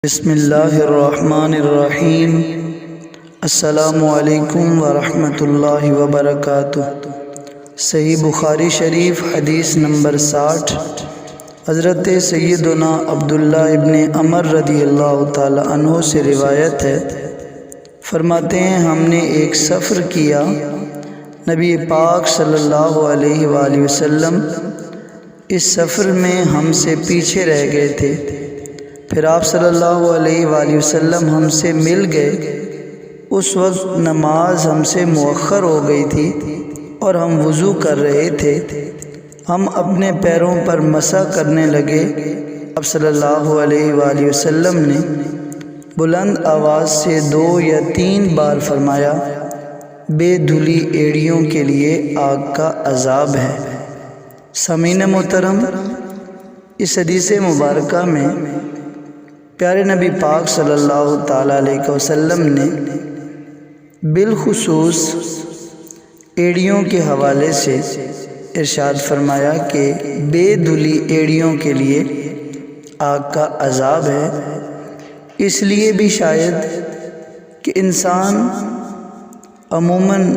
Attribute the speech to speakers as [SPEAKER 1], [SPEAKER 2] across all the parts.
[SPEAKER 1] بسم اللہ الرحمن الرحیم۔ السلام علیکم ورحمۃ اللہ وبرکاتہ۔ صحیح بخاری شریف حدیث نمبر 60، حضرت سیدنا عبداللہ ابن عمر رضی اللہ تعالی عنہ سے روایت ہے، فرماتے ہیں ہم نے ایک سفر کیا، نبی پاک صلی اللہ علیہ وآلہ وسلم اس سفر میں ہم سے پیچھے رہ گئے تھے، پھر آپ صلی اللہ علیہ وآلہ وسلم ہم سے مل گئے۔ اس وقت نماز ہم سے مؤخر ہو گئی تھی اور ہم وضو کر رہے تھے۔ ہم اپنے پیروں پر مسح کرنے لگے۔ آپ صلی اللہ علیہ وآلہ وسلم نے بلند آواز سے 2 یا 3 بار فرمایا، بے دھلی ایڑیوں کے لیے آگ کا عذاب ہے۔ سامعین محترم، اس حدیث مبارکہ میں پیارے نبی پاک صلی اللہ تعالیٰ علیہ وسلم نے بالخصوص ایڑیوں کے حوالے سے ارشاد فرمایا کہ بے دھلی ایڑیوں کے لیے آگ کا عذاب ہے۔ اس لیے بھی شاید کہ انسان عموماً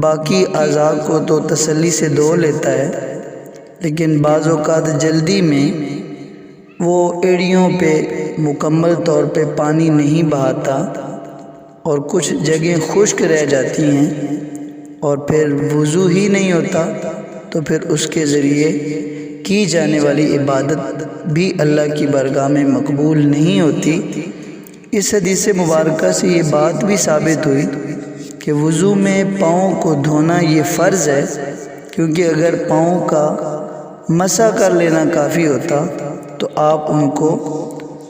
[SPEAKER 1] باقی اعضاء کو تو تسلی سے دھو لیتا ہے، لیکن بعض اوقات جلدی میں وہ ایڑیوں پہ مکمل طور پہ پانی نہیں بہاتا اور کچھ جگہیں خشک رہ جاتی ہیں، اور پھر وضو ہی نہیں ہوتا، تو پھر اس کے ذریعے کی جانے والی عبادت بھی اللہ کی بارگاہ میں مقبول نہیں ہوتی۔ اس حدیث مبارکہ سے یہ بات بھی ثابت ہوئی کہ وضو میں پاؤں کو دھونا یہ فرض ہے، کیونکہ اگر پاؤں کا مسح کر لینا کافی ہوتا تو آپ ان کو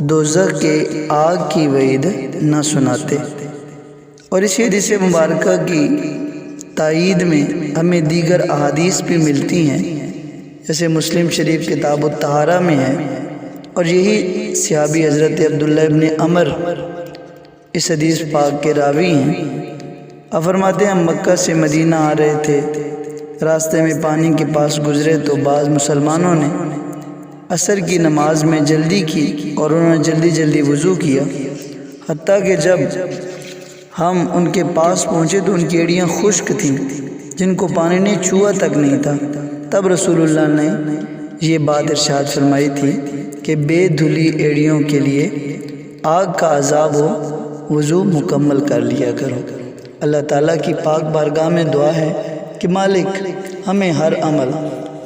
[SPEAKER 1] دوزخ کے آگ کی وعید نہ سناتے۔ اور اس حدیث مبارکہ کی تائید میں ہمیں دیگر احادیث بھی ملتی ہیں، جیسے مسلم شریف کتاب الطہارہ میں ہے، اور یہی صحابی حضرت عبداللہ ابن عمر اس حدیث پاک کے راوی ہیں۔ آپ فرماتے ہیں ہم مکہ سے مدینہ آ رہے تھے، راستے میں پانی کے پاس گزرے تو بعض مسلمانوں نے عصر کی نماز میں جلدی کی اور انہوں نے جلدی جلدی وضو کیا، حتیٰ کہ جب ہم ان کے پاس پہنچے تو ان کی ایڑیاں خشک تھیں، جن کو پانی نے چھوا تک نہیں تھا۔ تب رسول اللہ نے یہ بات ارشاد فرمائی تھی کہ بے دھلی ایڑیوں کے لیے آگ کا عذاب ہو، وضو مکمل کر لیا کرو۔ اللہ تعالیٰ کی پاک بارگاہ میں دعا ہے کہ مالک ہمیں ہر عمل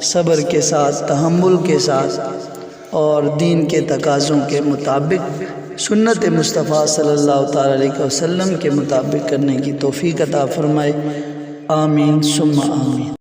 [SPEAKER 1] صبر کے ساتھ، تحمل کے ساتھ اور دین کے تقاضوں کے مطابق، سنت مصطفیٰ صلی اللہ تعالیٰ علیہ وسلم کے مطابق کرنے کی توفیق عطا فرمائے۔ آمین ثم آمین۔